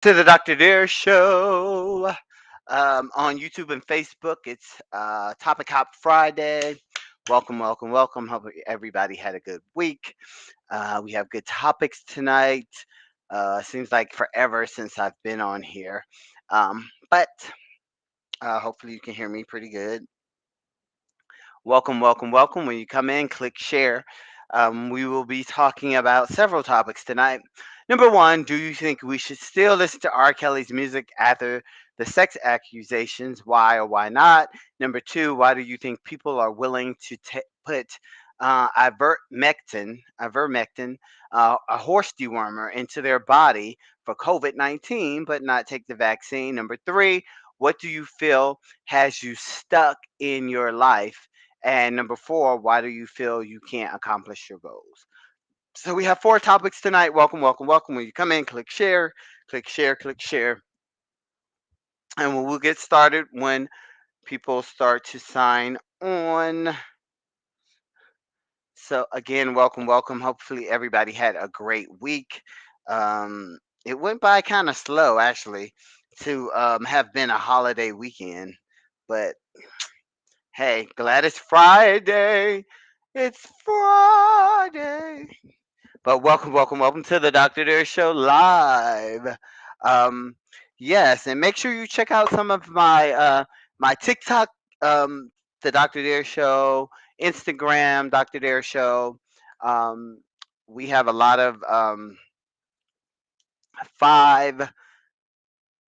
To the Dr. Dare Show on YouTube and Facebook. It's Topic Hop Friday. Welcome, welcome, welcome. Hope everybody had a good week. We have good topics tonight. Seems like forever since I've been on here, but hopefully you can hear me pretty good. Welcome, welcome, welcome. When you come in, click share. We will be talking about several topics tonight. Number one, do you think we should still listen to R. Kelly's music after the sex accusations? Why or why not? Number two, why do you think people are willing to put ivermectin, a horse dewormer, into their body for COVID-19, but not take the vaccine? Number three, what do you feel has you stuck in your life? And number four, why do you feel you can't accomplish your goals? So we have four topics tonight. Welcome, welcome, welcome. When you come in, click share, click share, click share. And we'll get started when people start to sign on. So again, welcome, welcome. Hopefully everybody had a great week. It went by kind of slow actually to have been a holiday weekend, but hey, glad it's Friday. It's Friday. But welcome, welcome, welcome to the Dr. Dare Show live. Um, yes, and make sure you check out some of my TikTok, um, the Dr. Dare Show, Instagram, Dr. Dare Show. Um, we have a lot of five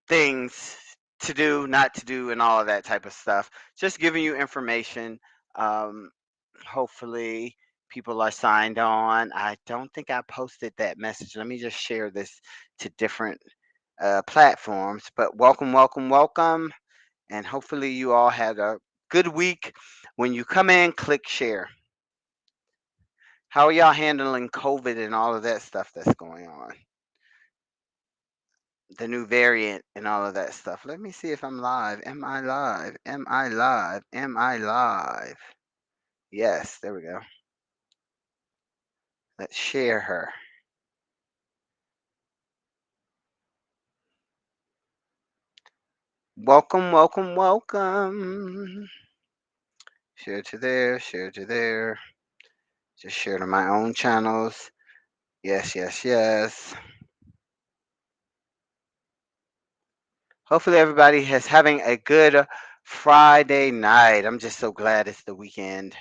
things to do, not to do, and all of that type of stuff. Just giving you information. Um, Hopefully people are signed on. I don't think I posted that message. Let me just share this to different platforms. But welcome, welcome, welcome. And hopefully you all had a good week. When you come in, click share. How are y'all handling COVID and all of that stuff that's going on? The new variant and all of that stuff. Let me see if I'm live. Am I live? Am I live? Am I live? Yes, there we go. Let's share her. Welcome, welcome, welcome. Share to there, share to there. Just share to my own channels. Yes, yes, yes. Hopefully everybody is having a good Friday night. I'm just so glad it's the weekend.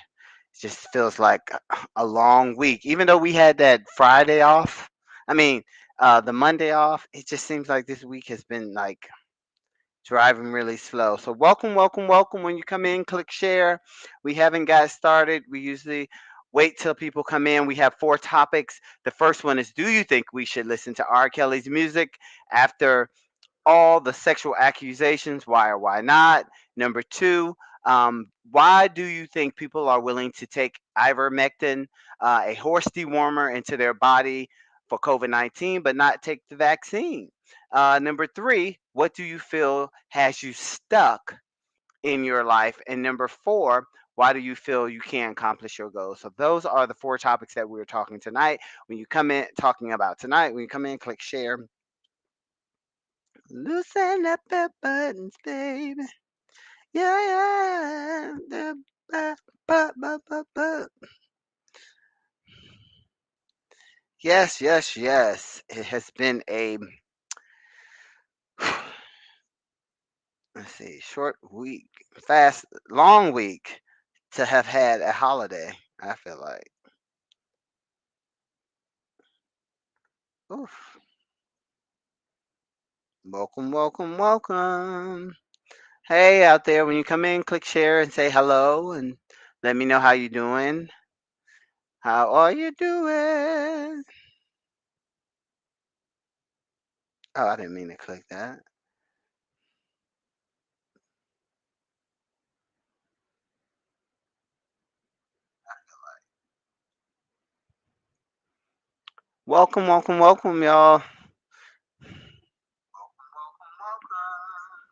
It just feels like a long week. Even though we had that Friday off, I mean, the Monday off, it just seems like this week has been like driving really slow. So welcome, welcome, welcome. When you come in, click share. We haven't got started. We usually wait till people come in. We have four topics. The first one is, do you think we should listen to R. Kelly's music after all the sexual accusations? Why or why not? Number two, why do you think people are willing to take ivermectin, a horse dewormer, into their body for COVID-19, but not take the vaccine? Number three, what do you feel has you stuck in your life? And number four, why do you feel you can't accomplish your goals? So those are the four topics that we're talking tonight. When you come in, talking about tonight, when you come in, click share. Loosen up the buttons, baby. Yeah, yeah. Yes, yes, yes. It has been a let's see, short week, fast, long week to have had a holiday. I feel like. Oof. Welcome, welcome, welcome. Hey, out there, when you come in, click share and say hello and let me know how you doing. How are you doing? Oh, I didn't mean to click that. Welcome, welcome, welcome, y'all. Welcome, welcome.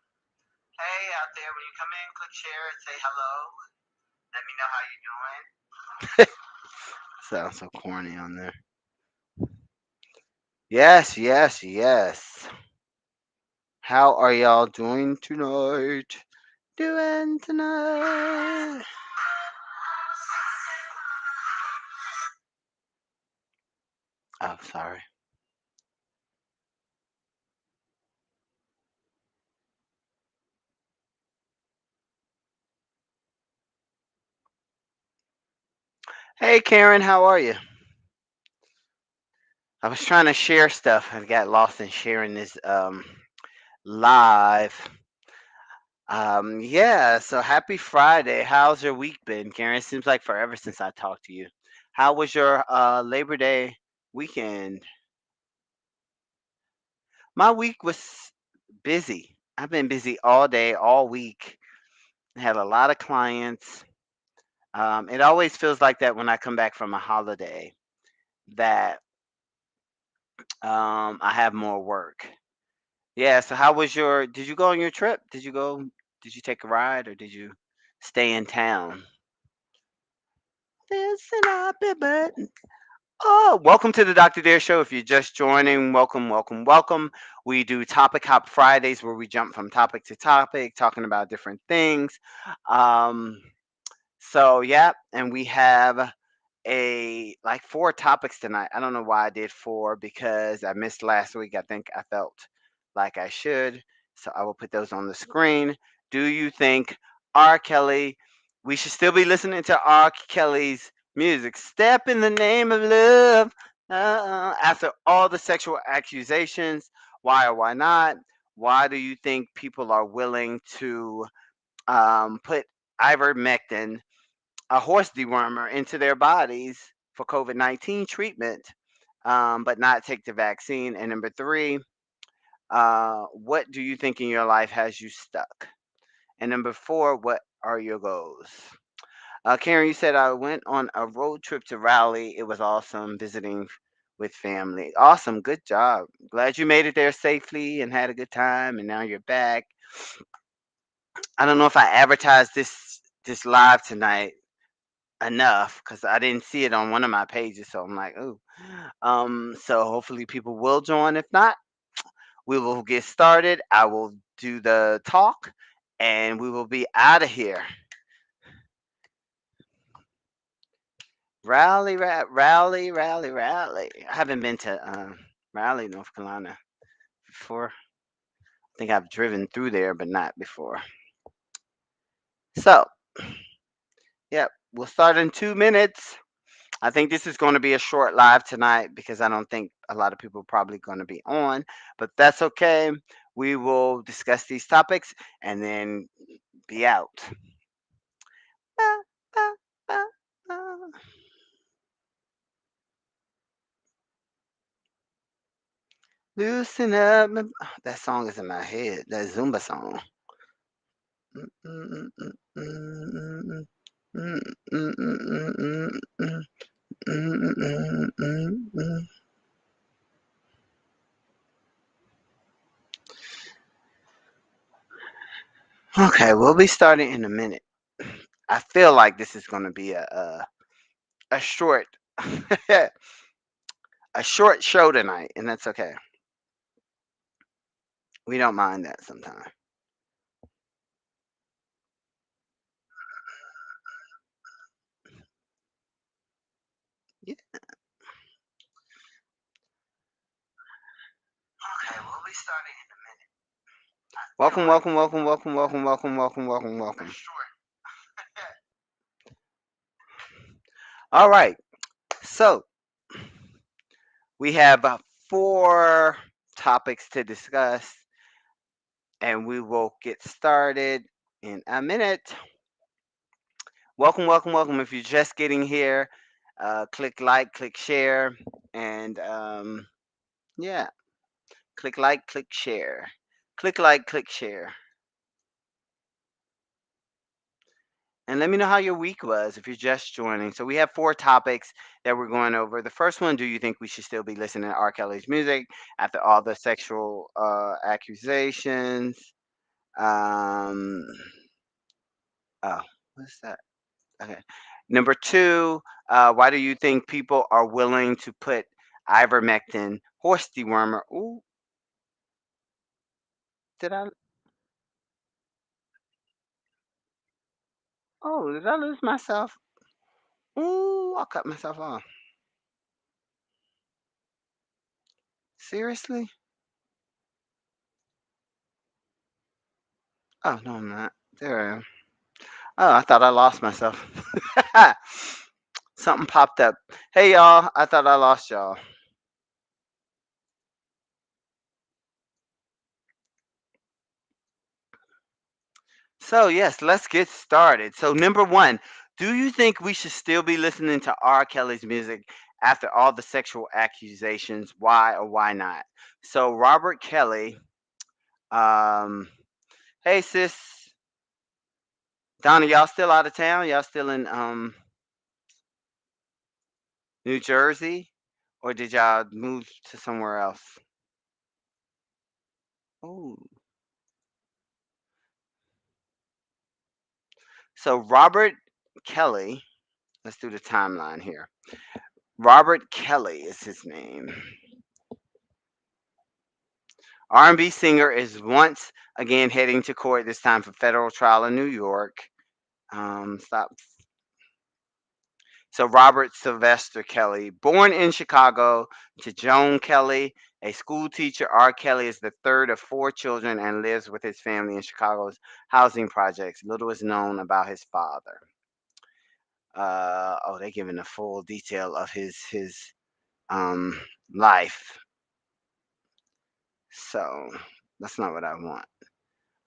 Hey, out there, when you come in, click share and say hello. Let me know how you doing. Sounds so corny on there. Yes, yes, yes. How are y'all doing tonight? Doing tonight? Oh, sorry. Hey, Karen, how are you? I was trying to share stuff. I got lost in sharing this live. Yeah, so happy Friday. How's your week been, Karen? It seems like forever since I talked to you. How was your Labor Day weekend? My week was busy. I've been busy all day, all week. I had a lot of clients. It always feels like that when I come back from a holiday, that I have more work. Yeah, so how was your did you go on your trip? Did you take a ride or did you stay in town? Listen up, everybody. Oh, welcome to the Dr. Dare Show. If you're just joining, welcome, welcome, welcome. We do Topic Hop Fridays where we jump from topic to topic, talking about different things. Um, so yeah, and we have a like 4 topics tonight. I don't know why I did 4 because I missed last week. I think I felt like I should. So I will put those on the screen. Do you think R. Kelly, we should still be listening to R. Kelly's music? Step in the name of love. After all the sexual accusations, why or why not? Why do you think people are willing to put ivermectin, a horse dewormer, into their bodies for COVID-19 treatment, but not take the vaccine? And number 3, what do you think in your life has you stuck? And number 4, what are your goals? Karen, you said I went on a road trip to Raleigh. It was awesome visiting with family. Awesome, good job. Glad you made it there safely and had a good time, and now you're back. I don't know if I advertised this live tonight enough because I didn't see it on one of my pages. So I'm like, oh, so hopefully people will join. If not, we will get started. I will do the talk, and we will be out of here. Rally, rally, rally. I haven't been to Raleigh, North Carolina before. I think I've driven through there, but not before. So, yep, we'll start in 2 minutes. I think this is going to be a short live tonight because I don't think a lot of people are probably going to be on, but that's okay. We will discuss these topics and then be out. Ba, ba, ba, ba. Loosen up. That song is in my head. That Zumba song. Okay, we'll be starting in a minute. I feel like this is going to be a short a short show tonight, and that's okay. We don't mind that sometimes. Yeah. Okay, we'll be starting in a minute. Welcome, welcome, welcome, welcome, welcome, welcome, welcome, welcome, welcome. All right. So we have 4 topics to discuss, and we will get started in a minute. Welcome, welcome, welcome. If you're just getting here, click like, click share, and yeah, click like, click share. Click like, click share. And let me know how your week was if you're just joining. So we have 4 topics that we're going over. The first one, do you think we should still be listening to R. Kelly's music after all the sexual accusations? Um, oh, what's that? Okay. Number 2, why do you think people are willing to put ivermectin, horse dewormer? Ooh, Did I? Oh, did I lose myself? Ooh, I cut myself off. Seriously? Oh no, I'm not. There I am. Oh, I thought I lost myself. Something popped up. Hey y'all, I thought I lost y'all. So yes, let's get started. So number one, do you think we should still be listening to R. Kelly's music after all the sexual accusations? Why or why not? So Robert Kelly, um, hey sis, Donna, y'all still out of town? Y'all still in New Jersey, or did y'all move to somewhere else? Oh, so Robert Kelly. Let's do the timeline here. Robert Kelly is his name. R&B singer is once again heading to court, this time for federal trial in New York. Stop. So Robert Sylvester Kelly, born in Chicago to Joan Kelly, a school teacher, R. Kelly is the third of four children and lives with his family in Chicago's housing projects. Little is known about his father. Oh, they're giving the full detail of his um life. So that's not what I want.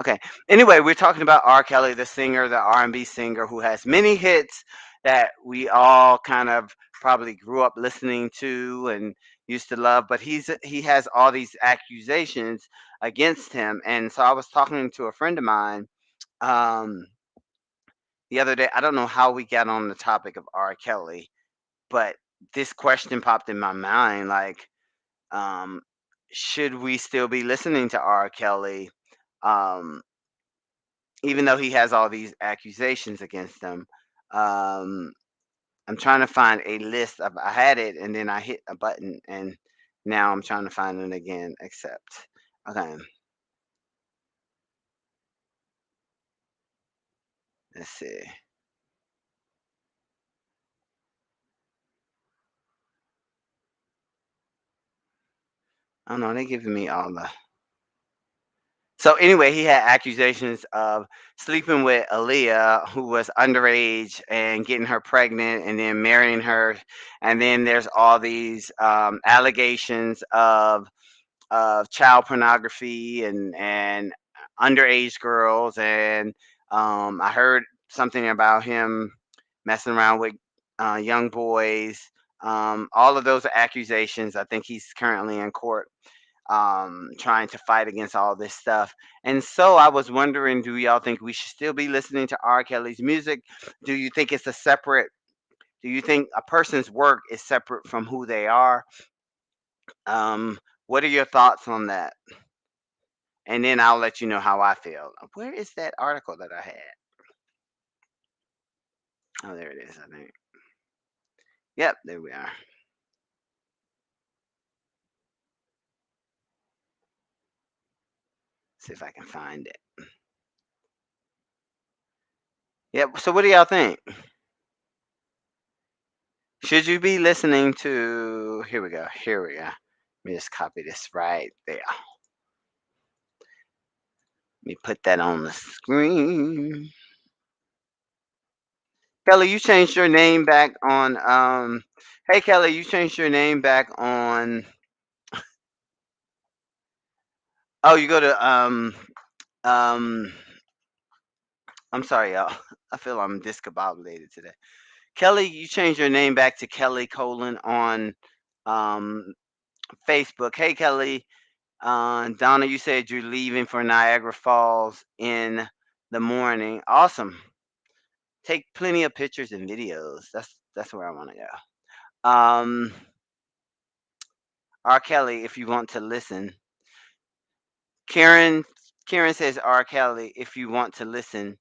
Okay. Anyway, we're talking about R. Kelly, the singer, the R&B singer who has many hits that we all kind of probably grew up listening to and used to love. But he has all these accusations against him, and so I was talking to a friend of mine um, the other day. I don't know how we got on the topic of R. Kelly, but this question popped in my mind, like, um, should we still be listening to R. Kelly? Um, Even though he has all these accusations against him. Um, I'm trying to find a list of I had it and then I hit a button and now I'm trying to find it again. Accept. Okay, let's see. Oh no, they're giving me all the. So anyway, he had accusations of sleeping with Aaliyah, who was underage, and getting her pregnant, and then marrying her. And then there's all these allegations of child pornography and underage girls, and I heard something about him messing around with young boys. All of those are accusations. I think he's currently in court trying to fight against all this stuff. And so I was wondering, do y'all think we should still be listening to R. Kelly's music? Do you think it's a separate? Do you think a person's work is separate from who they are? What are your thoughts on that? And then I'll let you know how I feel. Where is that article that I had? Oh, there it is, I think. Yep, there we are. See if I can find it. Yep. So what do y'all think? Should you be listening to here we go. Here we go. Let me just copy this right there. Let me put that on the screen. Kelly, you changed your name back on hey Kelly, you changed your name back on oh you go to um I'm sorry y'all. I feel I'm discombobulated today. Kelly, you changed your name back to Kelly Colon on um, Facebook. Hey, Kelly. Donna, you said you're leaving for Niagara Falls in the morning. Awesome. Take plenty of pictures and videos. That's where I want to go. R. Kelly, if you want to listen. Karen Karen says R. Kelly, if you want to listen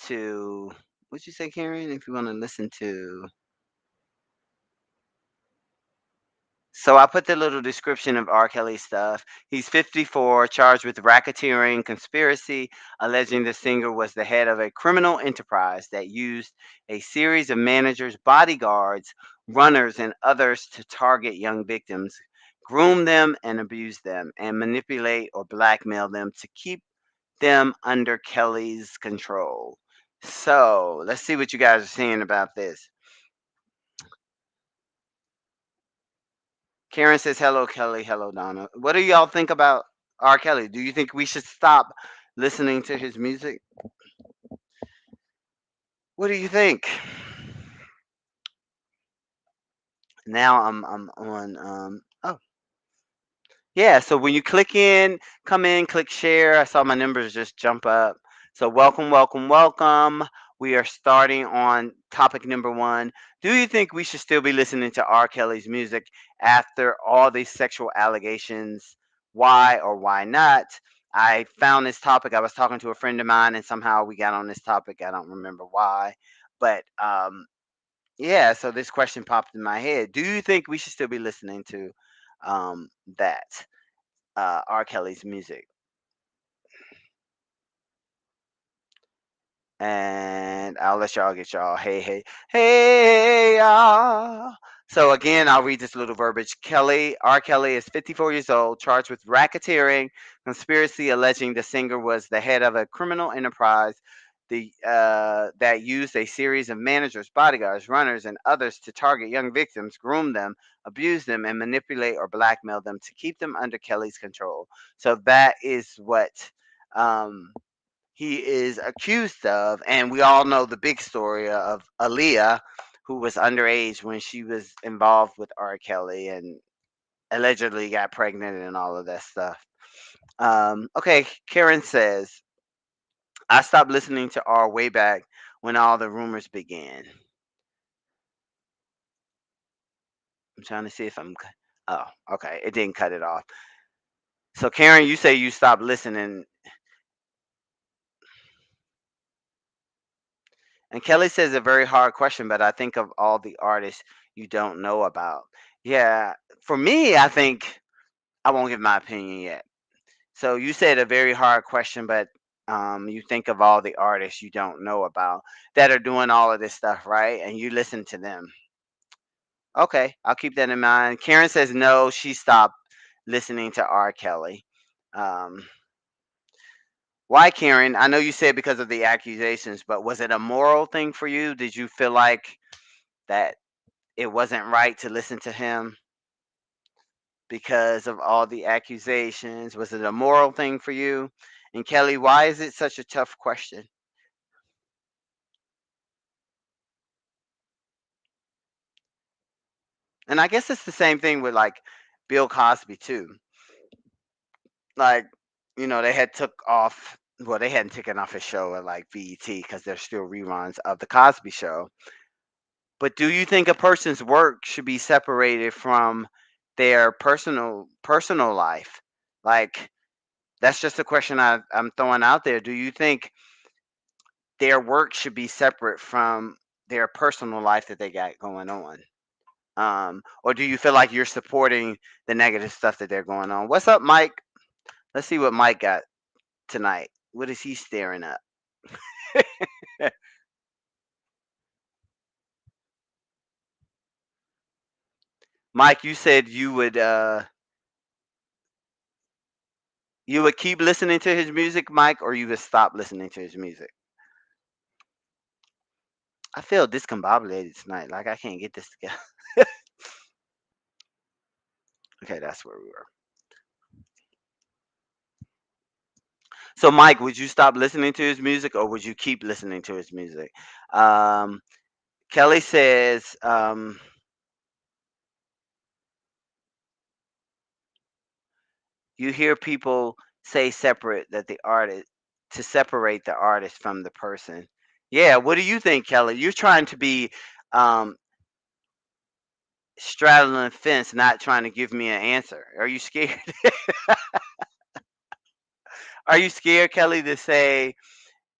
to what'd you say, Karen? If you want to listen to So I put the little description of R. Kelly stuff. He's 54, charged with racketeering conspiracy, alleging the singer was the head of a criminal enterprise that used a series of managers, bodyguards, runners, and others to target young victims, groom them and abuse them, and manipulate or blackmail them to keep them under Kelly's control. So let's see what you guys are saying about this. Karen says, "Hello, Kelly. Hello, Donna. What do y'all think about R. Kelly? Do you think we should stop listening to his music? What do you think?" Now I'm on. Oh, yeah, so when you come in, click share. I saw my numbers just jump up. So welcome, welcome, welcome. We are starting on topic number one. Do you think we should still be listening to R. Kelly's music after all these sexual allegations? Why or why not? I found this topic. I was talking to a friend of mine, and somehow we got on this topic. I don't remember why, but yeah. So this question popped in my head. Do you think we should still be listening to that? R. Kelly's music. And I'll let y'all get y'all. Hey, hey, hey, y'all. So again, I'll read this little verbiage. R. Kelly is 54 years old, charged with racketeering, conspiracy alleging the singer was the head of a criminal enterprise that used a series of managers, bodyguards, runners, and others to target young victims, groom them, abuse them, and manipulate or blackmail them to keep them under Kelly's control. So that is what um, he is accused of. And we all know the big story of Aaliyah, who was underage when she was involved with R. Kelly and allegedly got pregnant and all of that stuff. Okay, Karen says, I stopped listening to R way back when all the rumors began. I'm trying to see if Oh, okay. It didn't cut it off. So, Karen, you say you stopped listening. And Kelly says a very hard question, but I think of all the artists you don't know about. Yeah, for me, I think I won't give my opinion yet. So you said a very hard question, but you think of all the artists you don't know about that are doing all of this stuff, right? And you listen to them. Okay, I'll keep that in mind. Karen says no, she stopped listening to R. Kelly. Um, why, Karen? I know you said because of the accusations, but was it a moral thing for you? Did you feel like that it wasn't right to listen to him because of all the accusations? Was it a moral thing for you? And Kelly, why is it such a tough question? And I guess it's the same thing with like Bill Cosby too. Like, they had took off well, they hadn't taken off his show at like BET because there's still reruns of the Cosby show. But do you think a person's work should be separated from their personal life? Like, that's just a question I'm throwing out there. Do you think their work should be separate from their personal life that they got going on? Or do you feel like you're supporting the negative stuff that they're going on? What's up, Mike? Let's see what Mike got tonight. What is he staring at? Mike, you said you would keep listening to his music, Mike, or you would stop listening to his music. I feel discombobulated tonight. Like I can't get this together. Okay, that's where we were. So, Mike, would you stop listening to his music, or would you keep listening to his music? Um, Kelly says, you hear people say separate that the artist to separate the artist from the person. Yeah, what do you think, Kelly? You're trying to be um, straddling the fence, not trying to give me an answer. Are you scared? Are you scared, Kelly, to say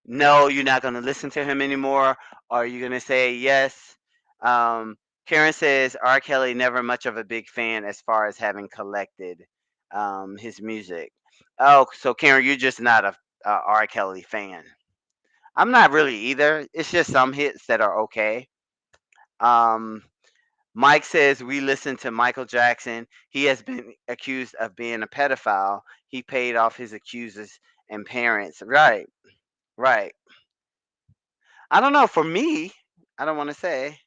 no? You're not going to listen to him anymore. Or are you going to say yes? Karen says R. Kelly never much of a big fan as far as having collected his music. Oh, so Karen, you're just not a R. Kelly fan. I'm not really either. It's just some hits that are okay. Um, Mike says we listen to Michael Jackson. He has been accused of being a pedophile. He paid off his accusers and parents. Right, right. I don't know. For me, I don't want to say.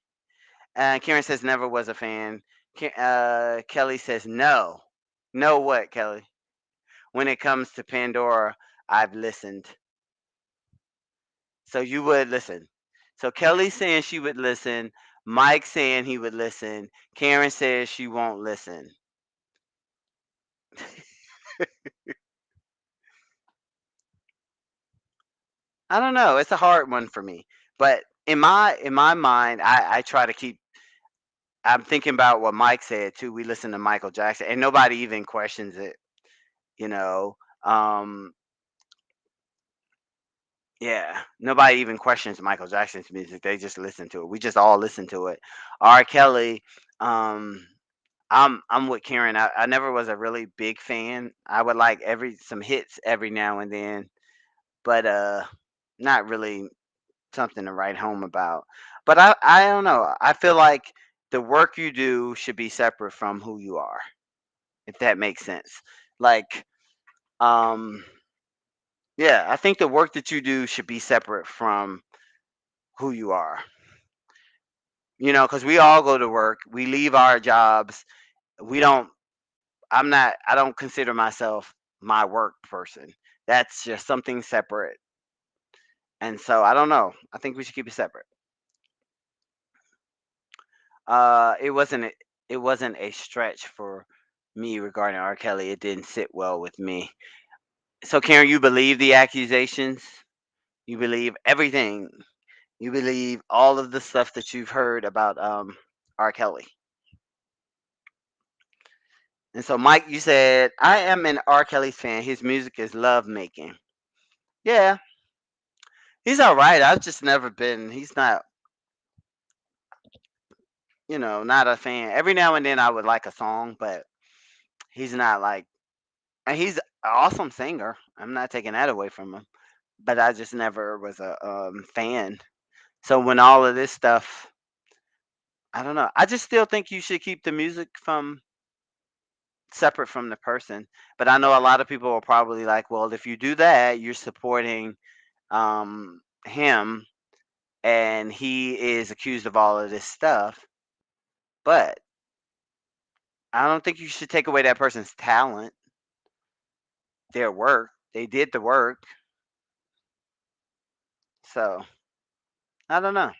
Karen says never was a fan. Kelly says no. No what, Kelly? When it comes to Pandora, I've listened. So you would listen. So Kelly saying she would listen. Mike saying he would listen. Karen says she won't listen. I don't know. It's a hard one for me. But in my mind, I try to keep. I'm thinking about what Mike said too. We listen to Michael Jackson, and nobody even questions it. You know, um, yeah, nobody even questions Michael Jackson's music. They just listen to it. We just all listen to it. R. Kelly, um, I'm with Karen. I never was a really big fan. I would like every some hits every now and then, but not really something to write home about. But I don't know. I feel like the work you do should be separate from who you are, if that makes sense. Like, um, yeah, I think the work that you do should be separate from who you are. Because we all go to work, we leave our jobs. We don't. I don't consider myself my work person. That's just something separate. And so I don't know. I think we should keep it separate. It wasn't a stretch for me regarding R. Kelly. It didn't sit well with me. So Karen, you believe the accusations? You believe everything? You believe all of the stuff that you've heard about R. Kelly? And so Mike, you said I am an R. Kelly fan. His music is love making. Yeah, he's all right. I've just never been. He's not, not a fan. Every now and then I would like a song, but he's not like. And he's an awesome singer. I'm not taking that away from him, but I just never was a fan. So when all of this stuff, I don't know. I just still think you should keep the music from separate from the person. But I know a lot of people are probably like, well, if you do that, you're supporting him, and he is accused of all of this stuff. But I don't think you should take away that person's talent, their work. They did the work. So I don't know.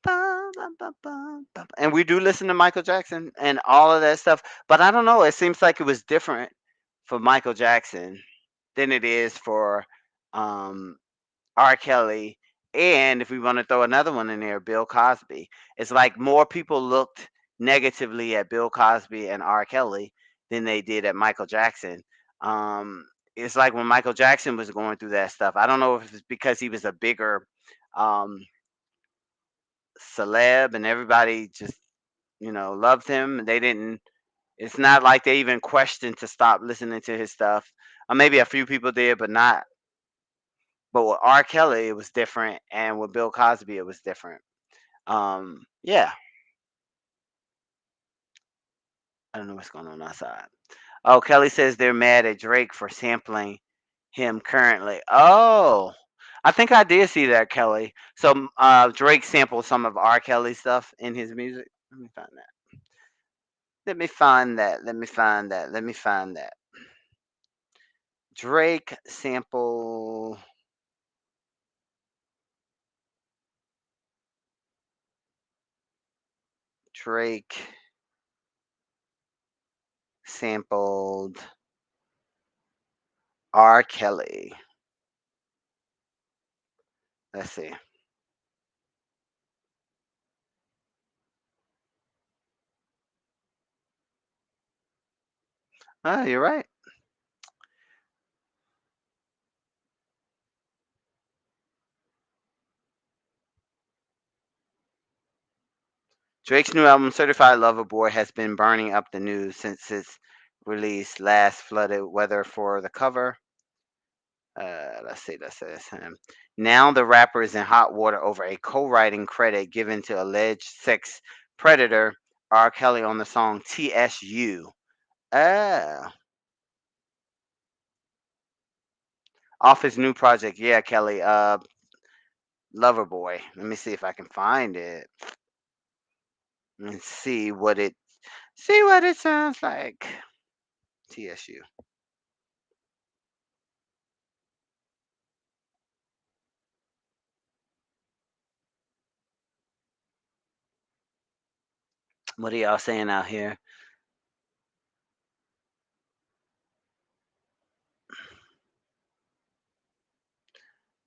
Bum, bum, bum, bum, bum. And we do listen to Michael Jackson and all of that stuff. But I don't know. It seems like it was different for Michael Jackson than it is for um, R. Kelly. And if we want to throw another one in there, Bill Cosby. It's like more people looked negatively at Bill Cosby and R. Kelly than they did at Michael Jackson. Um, it's like when Michael Jackson was going through that stuff. I don't know if it's because he was a bigger um, celeb and everybody just loved him. They didn't. It's not like they even questioned to stop listening to his stuff. Maybe a few people did, but not. But with R. Kelly, it was different, and with Bill Cosby, it was different. Yeah, I don't know what's going on outside. Oh, Kelly says they're mad at Drake for sampling him currently. Oh, I think I did see that, Kelly. So Drake sampled some of R. Kelly stuff in his music. Let me find that. Let me find that. Let me find that. Let me find that. Drake sample. Drake sampled R. Kelly. Let's see. Oh, you're right. Drake's new album, Certified Lover Boy, has been burning up the news since its release last flooded weather for the cover. Let's see. Now the rapper is in hot water over a co-writing credit given to alleged sex predator R. Kelly on the song TSU. Oh, off his new project. Yeah, Kelly. Lover Boy. Let me see if I can find it and see what it sounds like. TSU. What are y'all saying out here?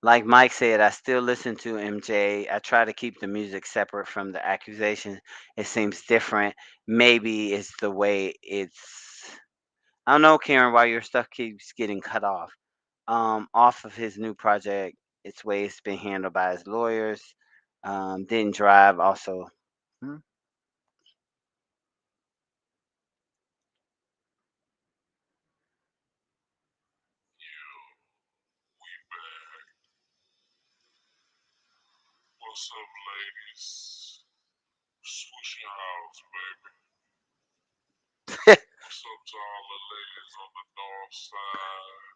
Like Mike said, I still listen to MJ. I try to keep the music separate from the accusation. It seems different. Maybe it's the way it's. I don't know, Karen, why your stuff keeps getting cut off. Off of his new project, its way it's been handled by his lawyers. Didn't drive also. Hmm? What's up, ladies? Swoosh your house, baby. What's up to all the ladies on the north side,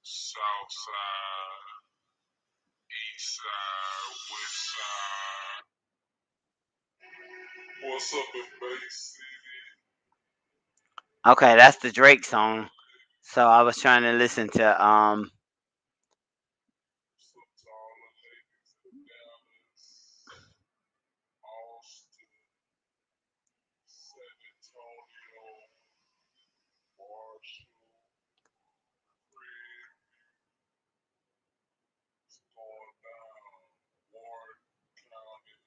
south side, east side, west side? What's up in Bay City? Okay, that's the Drake song. So I was trying to listen to What's up to all the ladies in Dallas, Austin, San Antonio, Marshall, Fred, what's going down? Warren County,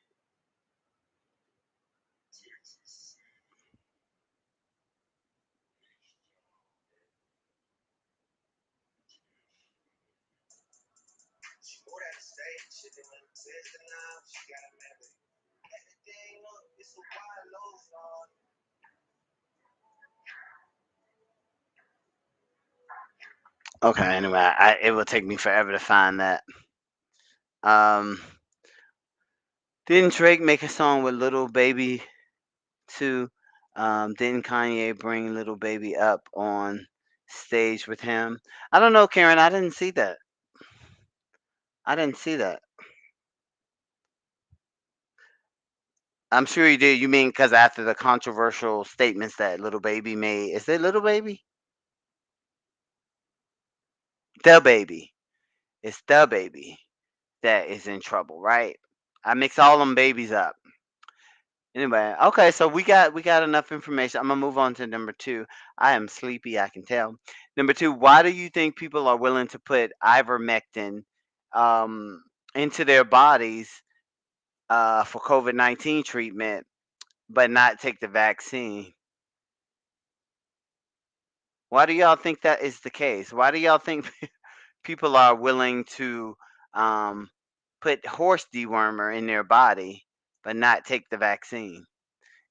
Texas City, okay, anyway, it will take me forever to find that. Um didn't Drake make a song with Little Baby too? Didn't Kanye bring Little Baby up on stage with him? I don't know, Karen. I didn't see that. I didn't see that. I'm sure you did. You mean because after the controversial statements that Little Baby made, is it Little Baby? The baby. It's the baby that is in trouble, right? I mix all them babies up. Anyway, okay, so we got enough information. I'm gonna move on to number two. I am sleepy, I can tell. Number two, why do you think people are willing to put ivermectin into their bodies for COVID-19 treatment, but not take the vaccine? Why do y'all think that is the case? Why do y'all think people are willing to um, put horse dewormer in their body, but not take the vaccine?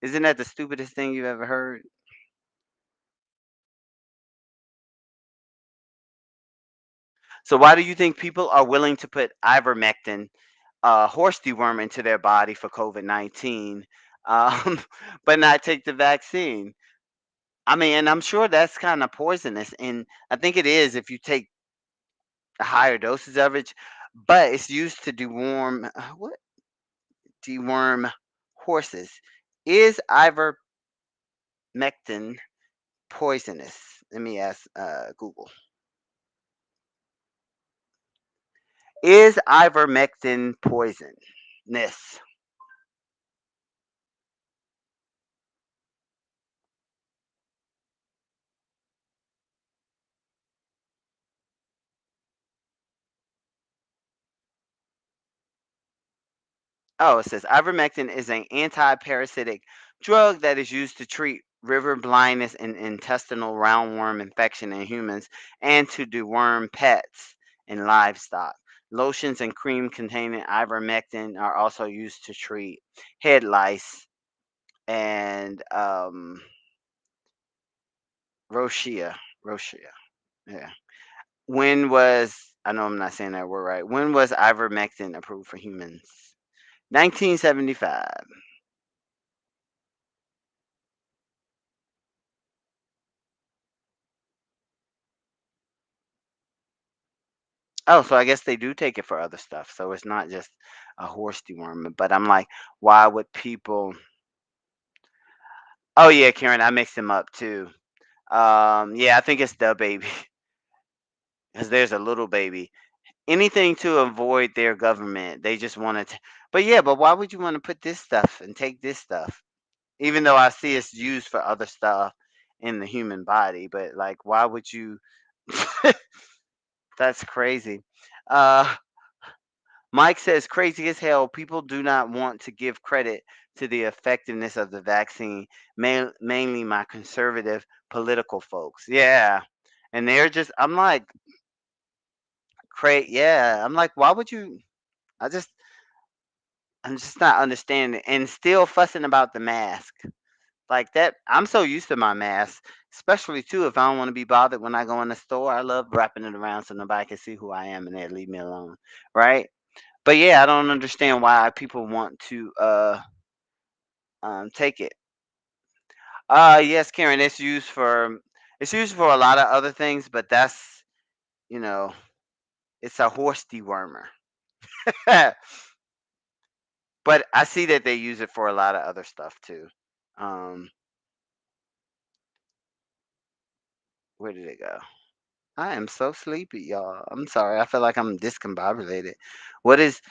Isn't that the stupidest thing you've ever heard? So why do you think people are willing to put ivermectin, horse dewormer, into their body for COVID-19, um, but not take the vaccine? I mean, and I'm sure that's kind of poisonous, and I think it is if you take a higher dosage of it. But it's used to deworm horses. Is ivermectin poisonous? Let me ask Google. Is ivermectin poisonous? Oh, it says ivermectin is an anti-parasitic drug that is used to treat river blindness and intestinal roundworm infection in humans and to deworm pets and livestock. Lotions and cream containing ivermectin are also used to treat head lice and rosacea. Rosacea. Yeah. When was I know I'm not saying that word right. When was ivermectin approved for humans? 1975. Oh, so I guess they do take it for other stuff. So it's not just a horse dewormer. But I'm like, why would people? Oh yeah, Karen, I mixed them up too. Yeah, I think it's the baby because there's a little baby. Anything to avoid their government. They just want to. But yeah, but why would you want to put this stuff and take this stuff? Even though I see it's used for other stuff in the human body, but like, why would you? That's crazy. Uh, Mike says, crazy as hell. People do not want to give credit to the effectiveness of the vaccine, mainly my conservative political folks. Yeah. And they're just, I'm like, yeah. I'm like, why would you? I just, I'm just not understanding. And still fussing about the mask. Like that, I'm so used to my mask, especially too if I don't want to be bothered when I go in the store. I love wrapping it around so nobody can see who I am and they leave me alone. Right? But yeah, I don't understand why people want to take it. Yes, Karen, it's used for a lot of other things, but that's you know, it's a horse dewormer. But I see that they use it for a lot of other stuff too. Um, where did it go? I am so sleepy, y'all. I'm sorry. I feel like I'm discombobulated. What is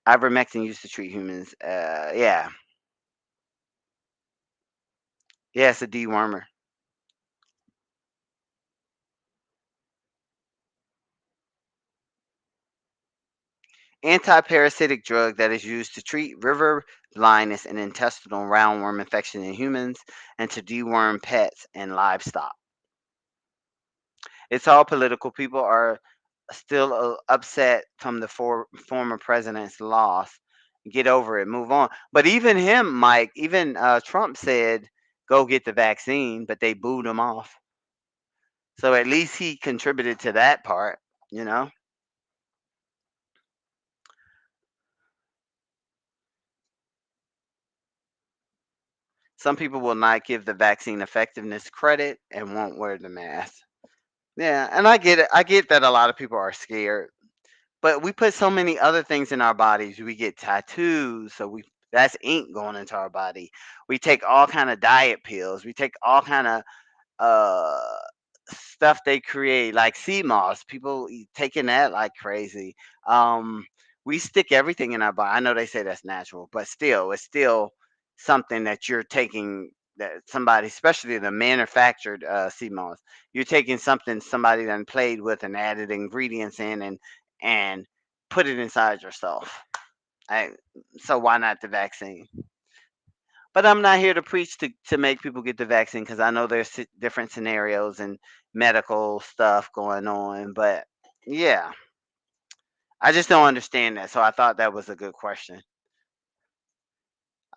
ivermectin used to treat humans? Yeah, yeah, it's a dewormer. Anti-parasitic drug that is used to treat river blindness and intestinal roundworm infection in humans and to deworm pets and livestock. It's all political. People are still upset from the former president's loss. Get over it, move on. But even him, Mike, even Trump said, "Go get the vaccine," but they booed him off. So at least he contributed to that part. You know, some people will not give the vaccine effectiveness credit and won't wear the mask. Yeah, and I get it. I get that a lot of people are scared, but we put so many other things in our bodies. We get tattoos, so we that's ink going into our body. We take all kind of diet pills. We take all kind of uh stuff they create like sea moss. People taking that like crazy. Um, we stick everything in our body. I know they say that's natural, but still, it's still something that you're taking that somebody, especially the manufactured sea moss, you're taking something somebody done played with and added ingredients in and put it inside yourself. I, so why not the vaccine? But I'm not here to preach to make people get the vaccine because I know there's different scenarios and medical stuff going on. But yeah, I just don't understand that. So I thought that was a good question.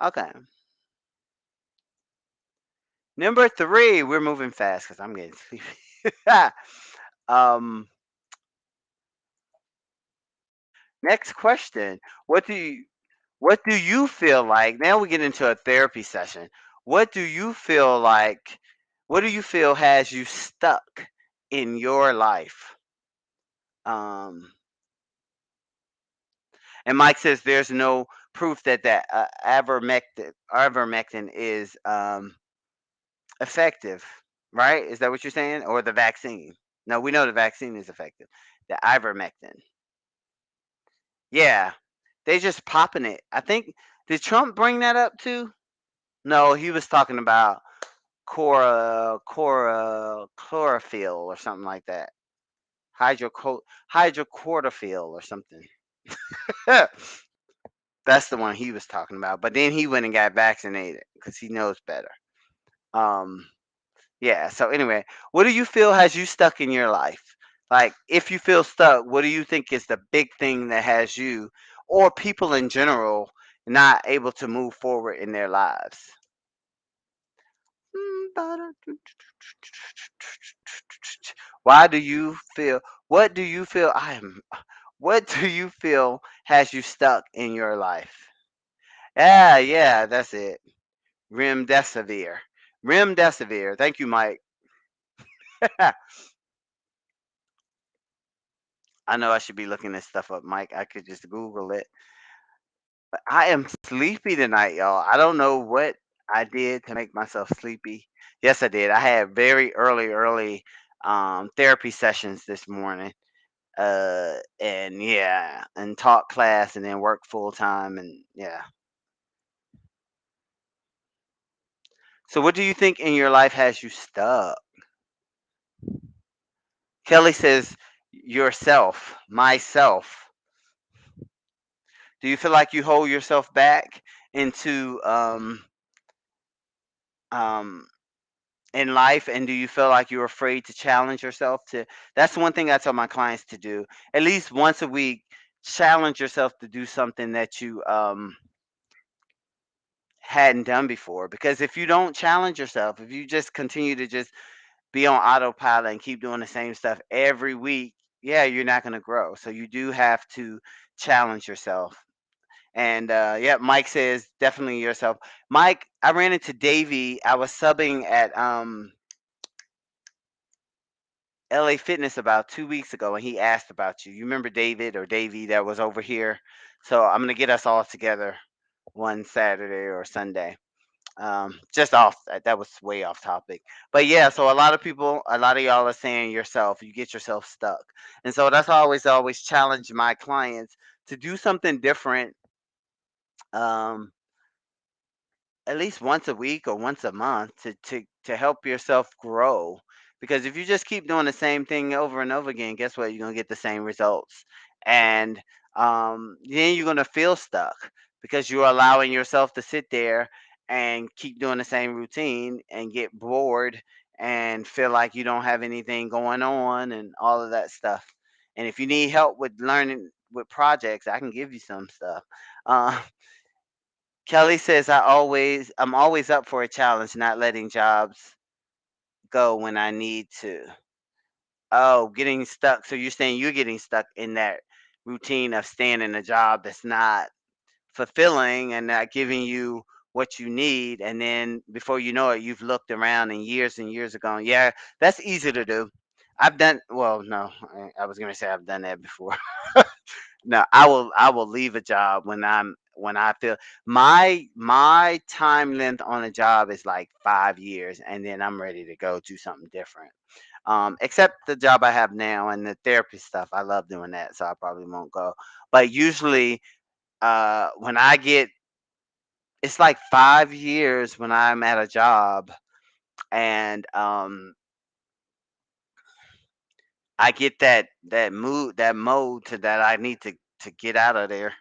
Okay. Number three, we're moving fast because I'm getting sleepy. um, next question. What do you what do you feel like? Now we get into a therapy session. What do you feel like? What do you feel has you stuck in your life? Um, And Mike says there's no proof that ivermectin is effective, right? Is that what you're saying? Or the vaccine? No, we know the vaccine is effective. The ivermectin. Yeah. They just popping it. I think did Trump bring that up too? No, he was talking about chlorophyll or something like that. Hydrocortisol or something. That's the one he was talking about. But then he went and got vaccinated because he knows better. Um, yeah. So anyway, what do you feel has you stuck in your life? Like, if you feel stuck, what do you think is the big thing that has you or people in general not able to move forward in their lives? Why do you feel? What do you feel? What do you feel has you stuck in your life? Yeah, yeah, that's it. Remdesivir. Remdesivir. Thank you, Mike. I know I should be looking this stuff up, Mike. I could just Google it. But I am sleepy tonight, y'all. I don't know what I did to make myself sleepy. Yes, I did. I had very early therapy sessions this morning. And yeah, and taught class and then work full time and yeah. So what do you think in your life has you stuck? Kelly says yourself, myself. Do you feel like you hold yourself back into um in life, and do you feel like you're afraid to challenge yourself to that's one thing I tell my clients to do. At least once a week, challenge yourself to do something that you hadn't done before, because if you don't challenge yourself, if you just continue to just be on autopilot and keep doing the same stuff every week, yeah, you're not going to grow. So you do have to challenge yourself. And yeah, Mike says definitely yourself. Mike, I ran into Davey. I was subbing at LA Fitness about 2 weeks ago, and he asked about you. You remember David or Davey that was over here? So I'm gonna get us all together one Saturday or Sunday. Just off that was way off topic, but yeah. So a lot of y'all are saying yourself, you get yourself stuck, and so that's always challenge my clients to do something different. Um, at least once a week or once a month to help yourself grow, because if you just keep doing the same thing over and over again, guess what, you're going to get the same results. And then you're going to feel stuck because you're allowing yourself to sit there and keep doing the same routine and get bored and feel like you don't have anything going on and all of that stuff. And if you need help with learning with projects, I can give you some stuff. uh, Kelly says, I'm always up for a challenge, not letting jobs go when I need to. Oh, getting stuck. So you're saying you're getting stuck in that routine of staying in a job that's not fulfilling and not giving you what you need. And then before you know it, you've looked around and years are gone. Yeah, that's easy to do. I've done, well, no, I was going to say I've done that before. No, I will leave a job when I feel my time length on a job is like 5 years, and then I'm ready to go do something different. Except the job I have now and the therapy stuff. I love doing that, so I probably won't go. But usually, when I get it's like 5 years when I'm at a job, and I get that mode to that I need to get out of there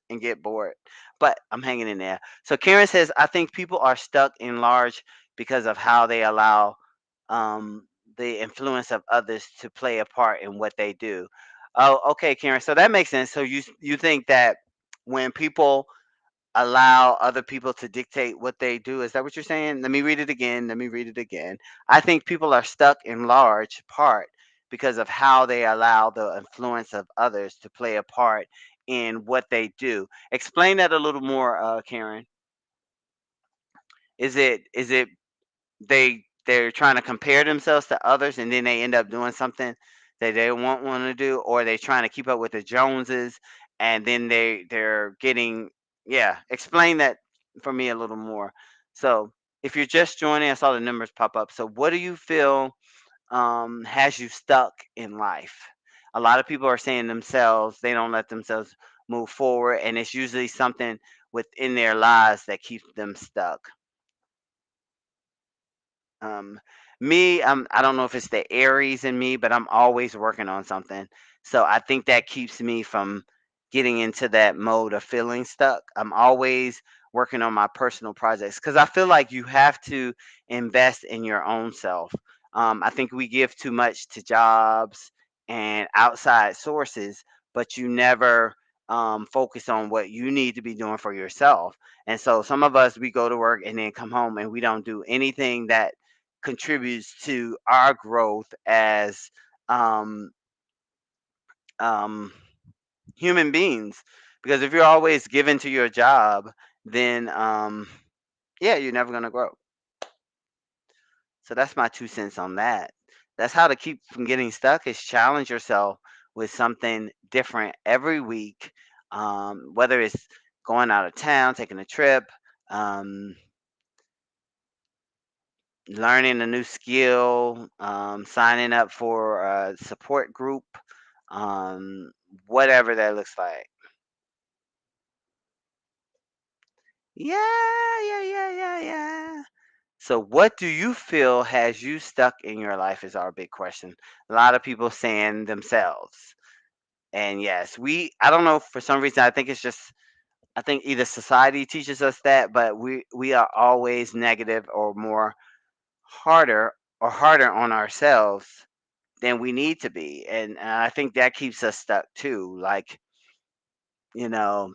and get bored. But I'm hanging in there. So Karen says, I think people are stuck in large because of how they allow um, the influence of others to play a part in what they do. Oh, okay, Karen. So that makes sense. So you think that when people allow other people to dictate what they do. Is that what you're saying? Let me read it again. Let me read it again. I think people are stuck in large part because of how they allow the influence of others to play a part in what they do. Explain that a little more, Karen. Is it they're trying to compare themselves to others and then they end up doing something that they won't want to do, or they trying to keep up with the Joneses and then they're getting, yeah, explain that for me a little more. So if you're just joining, I saw the numbers pop up. So what do you feel has you stuck in life? A lot of people are saying themselves, they don't let themselves move forward, and it's usually something within their lives that keeps them stuck. Um, I don't know if it's the Aries in me, but I'm always working on something. So I think that keeps me from getting into that mode of feeling stuck. I'm always working on my personal projects because I feel like you have to invest in your own self. I think we give too much to jobs and outside sources, but you never focus on what you need to be doing for yourself. And so some of us, we go to work and then come home and we don't do anything that contributes to our growth as um, um, human beings. Because if you're always given to your job, then yeah, you're never going to grow. So that's my 2 cents on that. That's how to keep from getting stuck is challenge yourself with something different every week, whether it's going out of town, taking a trip, um, learning a new skill, signing up for a support group, um, whatever that looks like. Yeah, yeah, yeah, yeah, yeah. So, what do you feel has you stuck in your life? Is our big question. A lot of people saying themselves. And yes, I don't know, for some reason, I think it's just, I think either society teaches us that, but we are always negative or more harder harder on ourselves than we need to be. And I think that keeps us stuck too. Like, you know,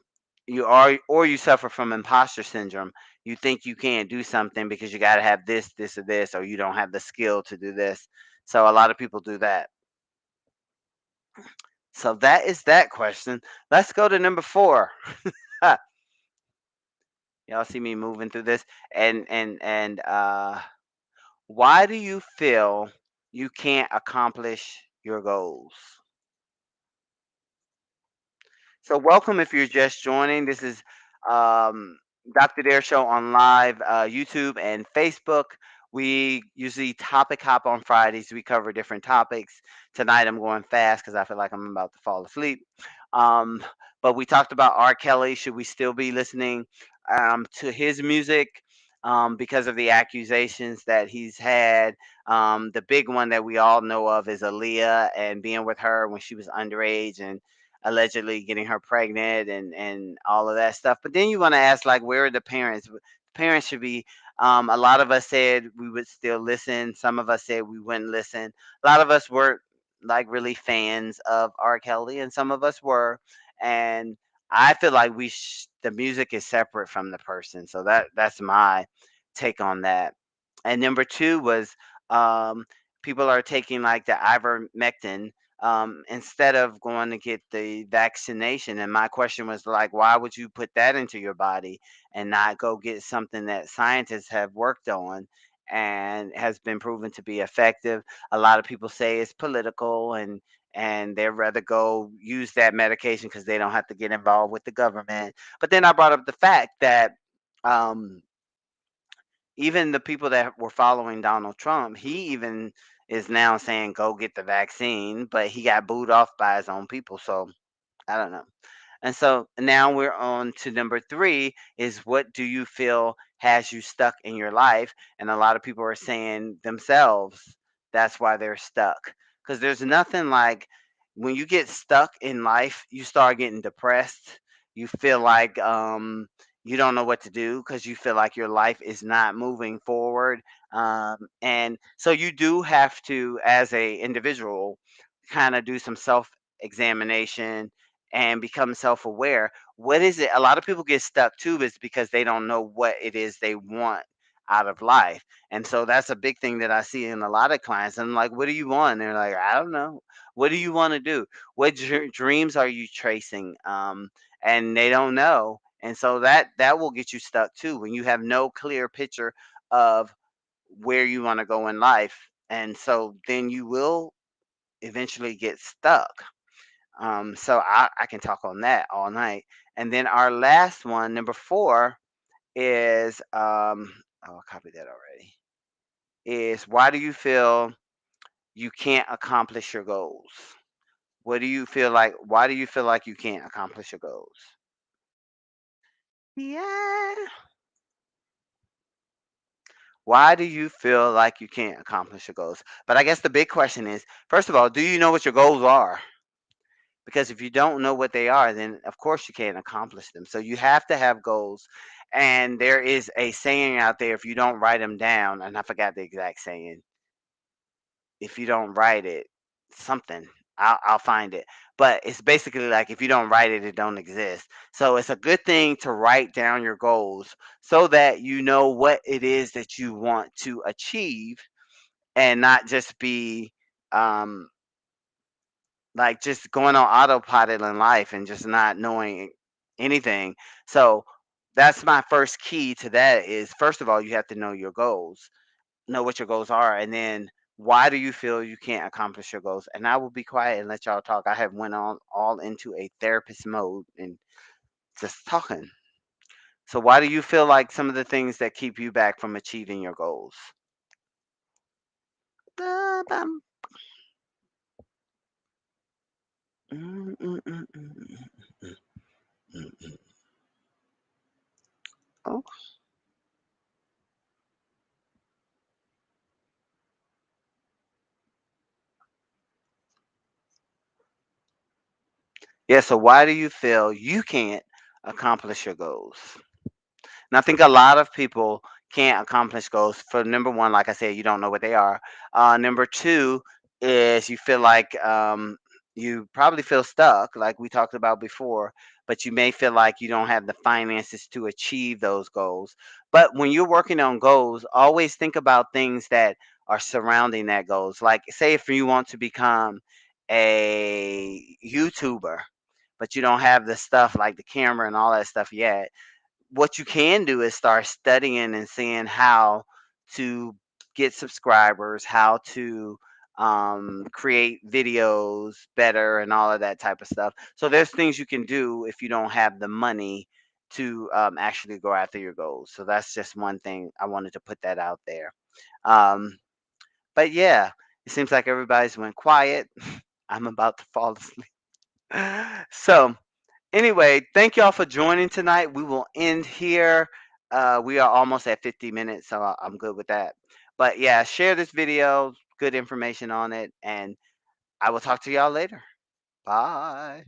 you are, or you suffer from imposter syndrome. You think you can't do something because you got to have this or this, or you don't have the skill to do this. So a lot of people do that. So that is that question. Let's go to number 4. Y'all see me moving through this, and why do you feel you can't accomplish your goals? So, welcome if you're just joining. This is um, Dr. Dare Show on live YouTube and Facebook. We usually topic hop on Fridays. We cover different topics. Tonight, I'm going fast because I feel like I'm about to fall asleep. Um, but we talked about R. Kelly. Should we still be listening to his music because of the accusations that he's had? The big one that we all know of is Aaliyah and being with her when she was underage and allegedly getting her pregnant and all of that stuff. But then you want to ask, like, where are the parents? Parents should be. A lot of us said we would still listen. Some of us said we wouldn't listen. A lot of us were like really fans of R. Kelly, and some of us were. And I feel like the music is separate from the person. So that's my take on that. And number two was um, people are taking like the ivermectin instead of going to get the vaccination. And my question was like, why would you put that into your body and not go get something that scientists have worked on and has been proven to be effective? A lot of people say it's political and they'd rather go use that medication because they don't have to get involved with the government. But then I brought up the fact that um, even the people that were following Donald Trump, he even is now saying go get the vaccine, but he got booed off by his own people. So I don't know. And so now we're on to number 3 is what do you feel has you stuck in your life? And a lot of people are saying themselves that's why they're stuck. Because there's nothing like when you get stuck in life, you start getting depressed. You feel like you don't know what to do because you feel like your life is not moving forward. And so you do have to, as a individual, kind of do some self examination and become self-aware. What is it? A lot of people get stuck too is because they don't know what it is they want out of life. And so that's a big thing that I see in a lot of clients. I'm like, what do you want? And they're like, I don't know. What do you want to do? What dreams are you tracing? And they don't know. And so that will get you stuck too when you have no clear picture of where you want to go in life. And so then you will eventually get stuck. So I can talk on that all night. And then our last one, number 4, is oh, I copied that already. Is why do you feel you can't accomplish your goals? What do you feel like? Why do you feel like you can't accomplish your goals? Yeah. Why do you feel like you can't accomplish your goals? But I guess the big question is, first of all, do you know what your goals are? Because if you don't know what they are, then of course you can't accomplish them. So you have to have goals. And there is a saying out there, if you don't write them down, and I forgot the exact saying, if you don't write it, something. I'll find it. But it's basically like if you don't write it, it don't exist. So it's a good thing to write down your goals so that you know what it is that you want to achieve and not just be um like just going on autopilot in life and just not knowing anything. So that's my first key to that is first of all, you have to know your goals, know what your goals are, and then why do you feel you can't accomplish your goals? And I will be quiet and let y'all talk. I have went on all into a therapist mode and just talking. So why do you feel like some of the things that keep you back from achieving your goals? Ba-bum. Mm, mm, mm, mm, mm, mm, mm. Oh, yeah. So why do you feel you can't accomplish your goals? And I think a lot of people can't accomplish goals for number one, like I said, you don't know what they are. Number two is you feel like you probably feel stuck, like we talked about before, but you may feel like you don't have the finances to achieve those goals. But when you're working on goals, always think about things that are surrounding that goals. Like, say, if you want to become a YouTuber, but you don't have the stuff like the camera and all that stuff yet, what you can do is start studying and seeing how to get subscribers, how to create videos better, and all of that type of stuff. So there's things you can do if you don't have the money to actually go after your goals. So that's just one thing I wanted to put that out there. Um, but yeah, it seems like everybody's went quiet. I'm about to fall asleep. So anyway, thank y'all for joining tonight. We will end here. We are almost at 50 minutes, so I'm good with that. But yeah, share this video, good information on it, and I will talk to y'all later. Bye.